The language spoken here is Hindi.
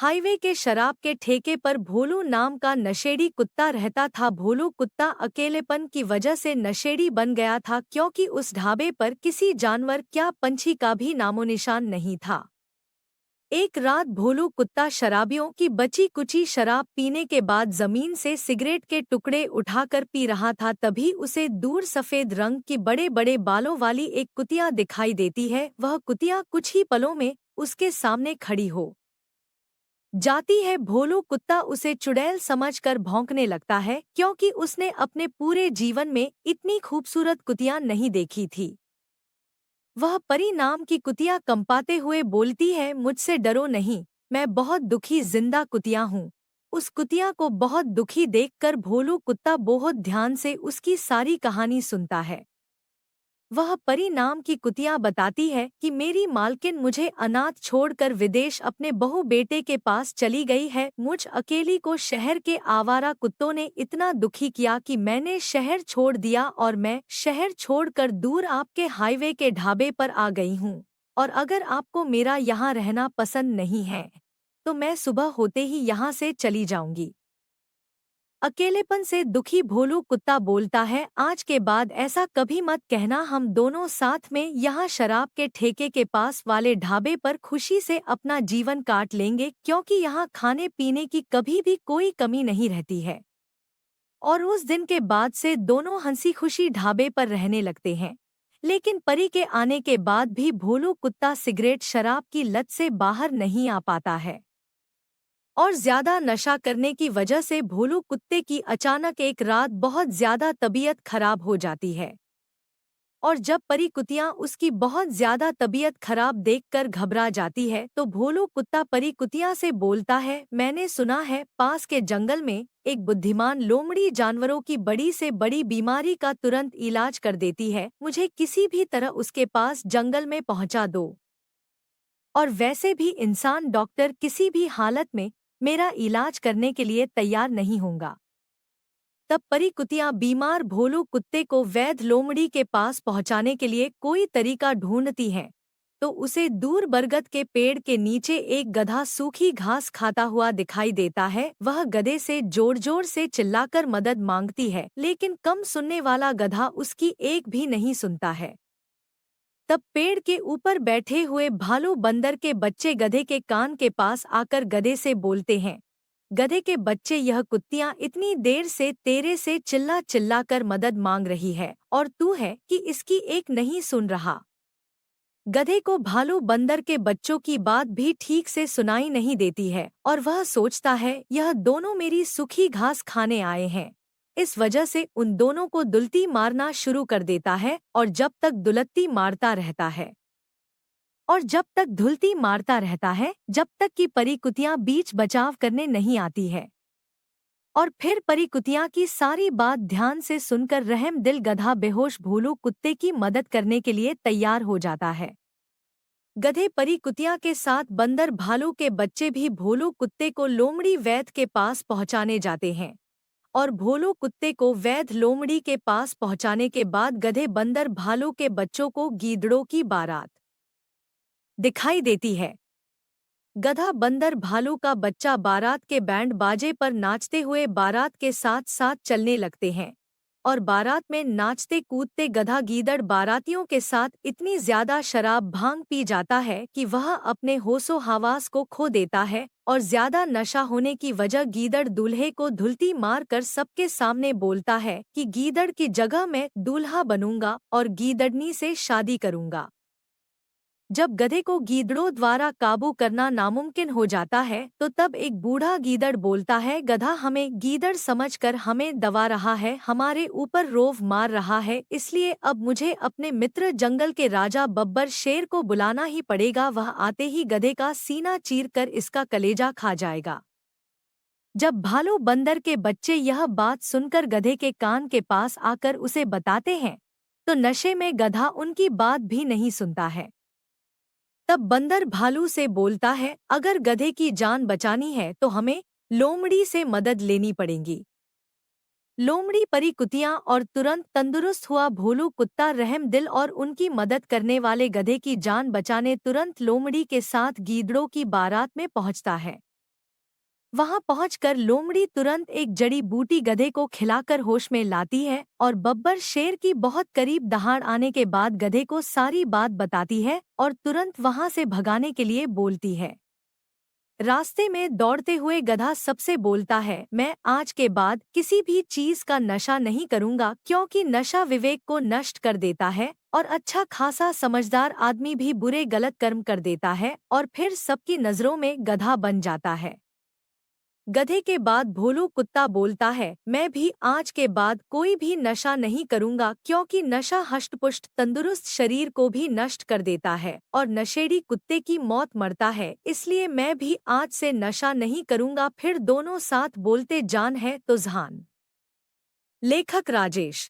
हाईवे के शराब के ठेके पर भोलू नाम का नशेड़ी कुत्ता रहता था। भोलू कुत्ता अकेलेपन की वजह से नशेड़ी बन गया था, क्योंकि उस ढाबे पर किसी जानवर क्या पंछी का भी नामोनिशान नहीं था। एक रात भोलू कुत्ता शराबियों की बची कुची शराब पीने के बाद जमीन से सिगरेट के टुकड़े उठाकर पी रहा था। तभी उसे दूर सफेद रंग की बड़े बड़े बालों वाली एक कुतिया दिखाई देती है। वह कुतिया कुछ ही पलों में उसके सामने खड़ी हो जाती है। भोलू कुत्ता उसे चुड़ैल समझकर भौंकने लगता है, क्योंकि उसने अपने पूरे जीवन में इतनी खूबसूरत कुतिया नहीं देखी थी। वह परी नाम की कुतिया कंपाते हुए बोलती है, मुझसे डरो नहीं, मैं बहुत दुखी जिंदा कुतिया हूँ। उस कुतिया को बहुत दुखी देखकर भोलू कुत्ता बहुत ध्यान से उसकी सारी कहानी सुनता है। वह परी नाम की कुतिया बताती है कि मेरी मालकिन मुझे अनाथ छोड़कर विदेश अपने बहू बेटे के पास चली गई है। मुझ अकेली को शहर के आवारा कुत्तों ने इतना दुखी किया कि मैंने शहर छोड़ दिया और मैं शहर छोड़कर दूर आपके हाईवे के ढाबे पर आ गई हूँ। और अगर आपको मेरा यहाँ रहना पसंद नहीं है तो मैं सुबह होते ही यहाँ से चली जाऊंगी। अकेलेपन से दुखी भोलू कुत्ता बोलता है, आज के बाद ऐसा कभी मत कहना। हम दोनों साथ में यहाँ शराब के ठेके के पास वाले ढाबे पर खुशी से अपना जीवन काट लेंगे, क्योंकि यहाँ खाने पीने की कभी भी कोई कमी नहीं रहती है। और उस दिन के बाद से दोनों हंसी खुशी ढाबे पर रहने लगते हैं। लेकिन परी के आने के बाद भी भोलू कुत्ता सिगरेट शराब की लत से बाहर नहीं आ पाता है। और ज्यादा नशा करने की वजह से भोलू कुत्ते की अचानक एक रात बहुत ज्यादा तबीयत खराब हो जाती है। और जब परी कुतिया उसकी बहुत ज्यादा तबीयत खराब देखकर घबरा जाती है, तो भोलू कुत्ता परी कुतिया से बोलता है, मैंने सुना है पास के जंगल में एक बुद्धिमान लोमड़ी जानवरों की बड़ी से बड़ी बीमारी का तुरंत इलाज कर देती है। मुझे किसी भी तरह उसके पास जंगल में पहुंचा दो। और वैसे भी इंसान डॉक्टर किसी भी हालत में मेरा इलाज करने के लिए तैयार नहीं होगा। तब परी कुतिया बीमार भोलू कुत्ते को वैद्य लोमड़ी के पास पहुंचाने के लिए कोई तरीका ढूंढती है। तो उसे दूर बरगद के पेड़ के नीचे एक गधा सूखी घास खाता हुआ दिखाई देता है। वह गधे से जोर जोर से चिल्लाकर मदद मांगती है, लेकिन कम सुनने वाला गधा उसकी एक भी नहीं सुनता है। तब पेड़ के ऊपर बैठे हुए भालू बंदर के बच्चे गधे के कान के पास आकर गधे से बोलते हैं, गधे के बच्चे, यह कुत्तियां इतनी देर से तेरे से चिल्ला चिल्ला कर मदद मांग रही है और तू है कि इसकी एक नहीं सुन रहा। गधे को भालू बंदर के बच्चों की बात भी ठीक से सुनाई नहीं देती है और वह सोचता है, यह दोनों मेरी सूखी घास खाने आए हैं। इस वजह से उन दोनों को दुलती मारना शुरू कर देता है और जब तक दुलत्ती मारता रहता है और जब तक धुलती मारता रहता है, जब तक कि परी कुतिया बीच बचाव करने नहीं आती है। और फिर परी कुतिया की सारी बात ध्यान से सुनकर रहम दिल गधा बेहोश भोलू कुत्ते की मदद करने के लिए तैयार हो जाता है। गधे परी कुतिया के साथ बंदर भालू के बच्चे भी भोलू कुत्ते को लोमड़ी वैद्य के पास पहुंचाने जाते हैं। और भोलू कुत्ते को वैद्य लोमड़ी के पास पहुंचाने के बाद गधे बंदर भालू के बच्चों को गीदड़ों की बारात दिखाई देती है। गधा बंदर भालू का बच्चा बारात के बैंड बाजे पर नाचते हुए बारात के साथ साथ चलने लगते हैं। और बारात में नाचते कूदते गधा गीदड़ बारातियों के साथ इतनी ज्यादा शराब भांग पी जाता है कि वह अपने होशो हवास को खो देता है। और ज्यादा नशा होने की वजह गीदड़ दूल्हे को धुलती मार कर सबके सामने बोलता है कि गीदड़ की जगह मैं दूल्हा बनूंगा और गीदड़नी से शादी करूंगा। जब गधे को गीदड़ों द्वारा काबू करना नामुमकिन हो जाता है, तो तब एक बूढ़ा गीदड़ बोलता है, गधा हमें गीदड़ समझकर हमें दबा रहा है, हमारे ऊपर रोव मार रहा है, इसलिए अब मुझे अपने मित्र जंगल के राजा बब्बर शेर को बुलाना ही पड़ेगा। वह आते ही गधे का सीना चीरकर इसका कलेजा खा जाएगा। जब भालू बंदर के बच्चे यह बात सुनकर गधे के कान के पास आकर उसे बताते हैं, तो नशे में गधा उनकी बात भी नहीं सुनता है। तब बंदर भालू से बोलता है, अगर गधे की जान बचानी है तो हमें लोमड़ी से मदद लेनी पड़ेगी। लोमड़ी परी कुतिया और तुरंत तंदुरुस्त हुआ भोलू कुत्ता रहम दिल और उनकी मदद करने वाले गधे की जान बचाने तुरंत लोमड़ी के साथ गीदड़ों की बारात में पहुंचता है। वहां पहुंचकर लोमड़ी तुरंत एक जड़ी बूटी गधे को खिलाकर होश में लाती है और बब्बर शेर की बहुत करीब दहाड़ आने के बाद गधे को सारी बात बताती है और तुरंत वहां से भगाने के लिए बोलती है। रास्ते में दौड़ते हुए गधा सबसे बोलता है, मैं आज के बाद किसी भी चीज का नशा नहीं करूंगा क्योंकि नशा विवेक को नष्ट कर देता है और अच्छा खासा समझदार आदमी भी बुरे गलत कर्म कर देता है और फिर सबकी नजरों में गधा बन जाता है। गधे के बाद भोलू कुत्ता बोलता है, मैं भी आज के बाद कोई भी नशा नहीं करूंगा क्योंकि नशा हष्टपुष्ट तंदुरुस्त शरीर को भी नष्ट कर देता है और नशेड़ी कुत्ते की मौत मरता है, इसलिए मैं भी आज से नशा नहीं करूंगा। फिर दोनों साथ बोलते जान है तो जहान। लेखक राजेश।